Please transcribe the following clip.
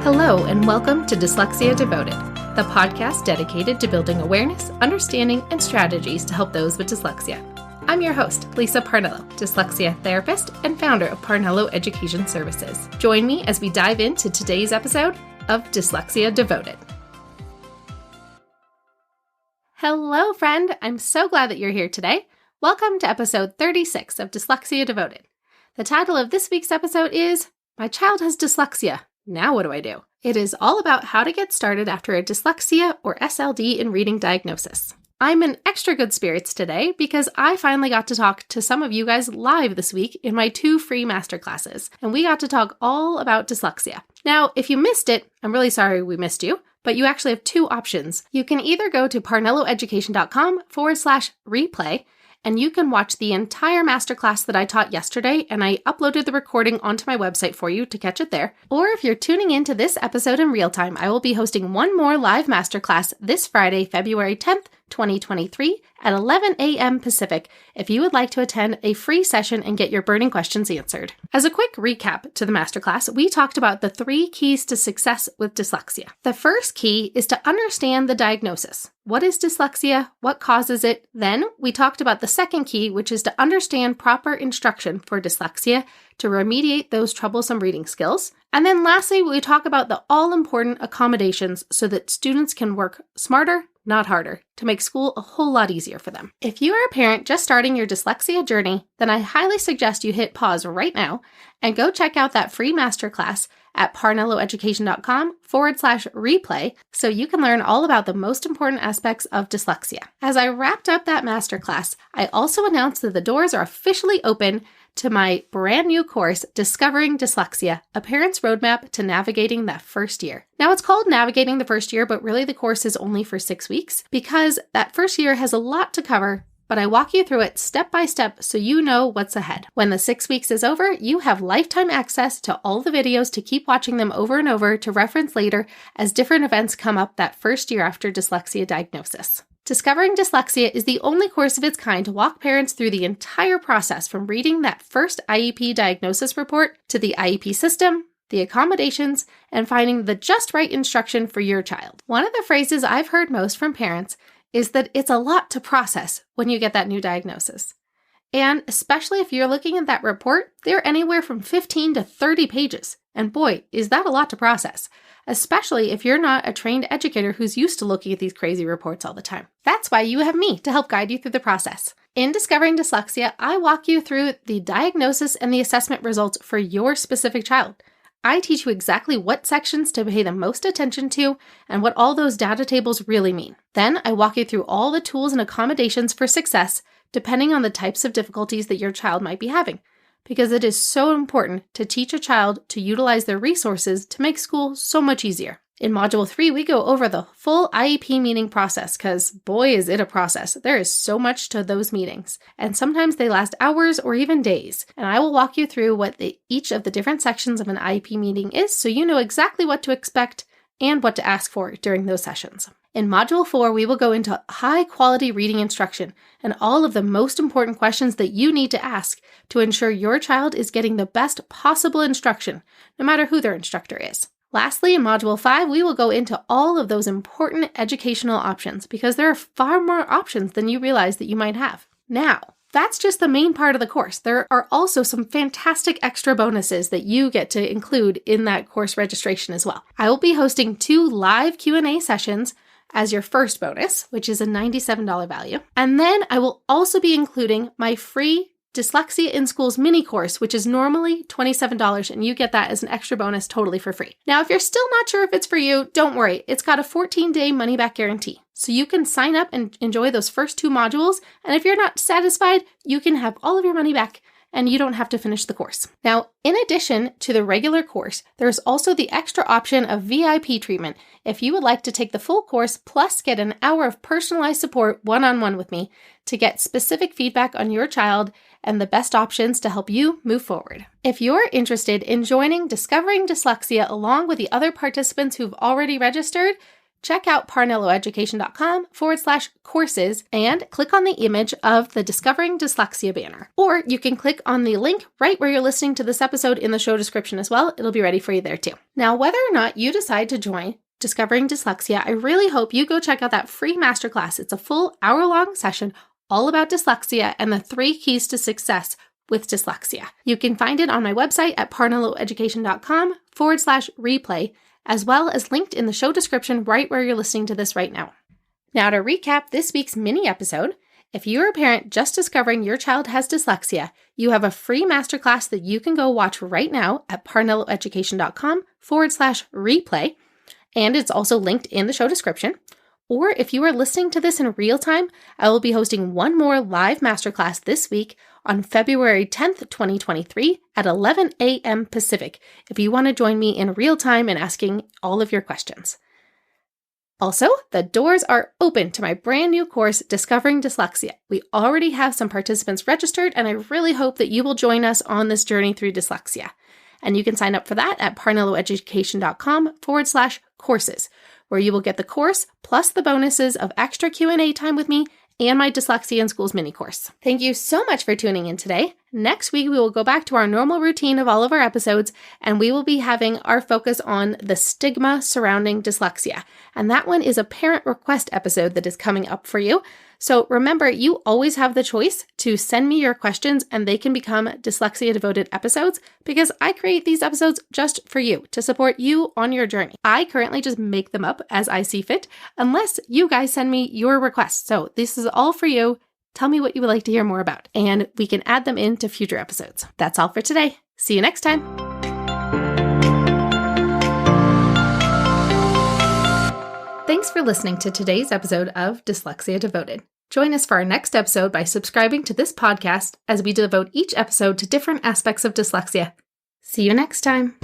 Hello, and welcome to Dyslexia Devoted, the podcast dedicated to building awareness, understanding, and strategies to help those with dyslexia. I'm your host, Lisa Parnello, dyslexia therapist and founder of Parnello Education Services. Join me as we dive into today's episode of Dyslexia Devoted. Hello, friend. I'm so glad that you're here today. Welcome to episode 36 of Dyslexia Devoted. The title of this week's episode is, My Child Has Dyslexia. Now what do I do? It is all about how to get started after a dyslexia or SLD in reading diagnosis. I'm in extra good spirits today because I finally got to talk to some of you guys live this week in my 2 free masterclasses, and we got to talk all about dyslexia. Now, if you missed it, I'm really sorry we missed you, but you actually have 2 options. You can either go to parnelloeducation.com/replay, and you can watch the entire masterclass that I taught yesterday, and I uploaded the recording onto my website for you to catch it there. Or if you're tuning into this episode in real time, I will be hosting one more live masterclass this Friday, February 10th, 2023 at 11 a.m. Pacific if you would like to attend a free session and get your burning questions answered. As a quick recap to the masterclass, we talked about the 3 keys to success with dyslexia. The first key is to understand the diagnosis. What is dyslexia? What causes it? Then we talked about the second key, which is to understand proper instruction for dyslexia to remediate those troublesome reading skills. And then lastly, we talk about the all-important accommodations so that students can work smarter, not harder, to make school a whole lot easier for them. If you are a parent just starting your dyslexia journey, then I highly suggest you hit pause right now and go check out that free masterclass at parnelloeducation.com/replay so you can learn all about the most important aspects of dyslexia. As I wrapped up that masterclass, I also announced that the doors are officially open to my brand new course, Discovering Dyslexia, a parent's roadmap to navigating that first year. Now it's called Navigating the First Year, but really the course is only for 6 weeks because that first year has a lot to cover, but I walk you through it step by step so you know what's ahead. When the 6 weeks is over, you have lifetime access to all the videos to keep watching them over and over to reference later as different events come up that first year after dyslexia diagnosis. Discovering Dyslexia is the only course of its kind to walk parents through the entire process from reading that first IEP diagnosis report to the IEP system, the accommodations, and finding the just right instruction for your child. One of the phrases I've heard most from parents is that it's a lot to process when you get that new diagnosis. And especially if you're looking at that report, they're anywhere from 15 to 30 pages. And boy, is that a lot to process, especially if you're not a trained educator who's used to looking at these crazy reports all the time. That's why you have me to help guide you through the process. In Discovering Dyslexia, I walk you through the diagnosis and the assessment results for your specific child. I teach you exactly what sections to pay the most attention to and what all those data tables really mean. Then I walk you through all the tools and accommodations for success depending on the types of difficulties that your child might be having, because it is so important to teach a child to utilize their resources to make school so much easier. In Module 3, we go over the full IEP meeting process because, boy, is it a process. There is so much to those meetings, and sometimes they last hours or even days. And I will walk you through what each of the different sections of an IEP meeting is so you know exactly what to expect and what to ask for during those sessions. In Module 4, we will go into high-quality reading instruction and all of the most important questions that you need to ask to ensure your child is getting the best possible instruction, no matter who their instructor is. Lastly, in Module 5, we will go into all of those important educational options because there are far more options than you realize that you might have. Now, that's just the main part of the course. There are also some fantastic extra bonuses that you get to include in that course registration as well. I will be hosting 2 live Q&A sessions as your first bonus, which is a $97 value. And then I will also be including my free Dyslexia in Schools mini course, which is normally $27, and you get that as an extra bonus totally for free. Now, if you're still not sure if it's for you, don't worry. It's got a 14-day money-back guarantee. So you can sign up and enjoy those first 2 modules, and if you're not satisfied, you can have all of your money back and you don't have to finish the course. Now, in addition to the regular course, there's also the extra option of VIP treatment if you would like to take the full course plus get an hour of personalized support one-on-one with me to get specific feedback on your child and the best options to help you move forward. If you're interested in joining Discovering Dyslexia along with the other participants who've already registered, check out parnelloeducation.com/courses and click on the image of the Discovering Dyslexia banner. Or you can click on the link right where you're listening to this episode in the show description as well. It'll be ready for you there too. Now, whether or not you decide to join Discovering Dyslexia, I really hope you go check out that free masterclass. It's a full hour-long session all about dyslexia and the 3 keys to success with dyslexia. You can find it on my website at parnelloeducation.com/replay, as well as linked in the show description right where you're listening to this right now. Now, to recap this week's mini episode, if you're a parent just discovering your child has dyslexia, you have a free masterclass that you can go watch right now at parnelloeducation.com/replay, and it's also linked in the show description. Or if you are listening to this in real time, I will be hosting one more live masterclass this week on February 10th, 2023 at 11 a.m. Pacific, if you want to join me in real time and asking all of your questions. Also, the doors are open to my brand new course, Discovering Dyslexia. We already have some participants registered, and I really hope that you will join us on this journey through dyslexia. And you can sign up for that at parnelloeducation.com/courses, where you will get the course plus the bonuses of extra Q&A time with me and my Dyslexia in Schools mini course. Thank you so much for tuning in today. Next week, we will go back to our normal routine of all of our episodes, and we will be having our focus on the stigma surrounding dyslexia. And that one is a parent request episode that is coming up for you. So remember, you always have the choice to send me your questions, and they can become dyslexia devoted episodes, because I create these episodes just for you, to support you on your journey. I currently just make them up as I see fit, unless you guys send me your requests. So this is all for you. Tell me what you would like to hear more about, and we can add them into future episodes. That's all for today. See you next time. Thanks for listening to today's episode of Dyslexia Devoted. Join us for our next episode by subscribing to this podcast as we devote each episode to different aspects of dyslexia. See you next time.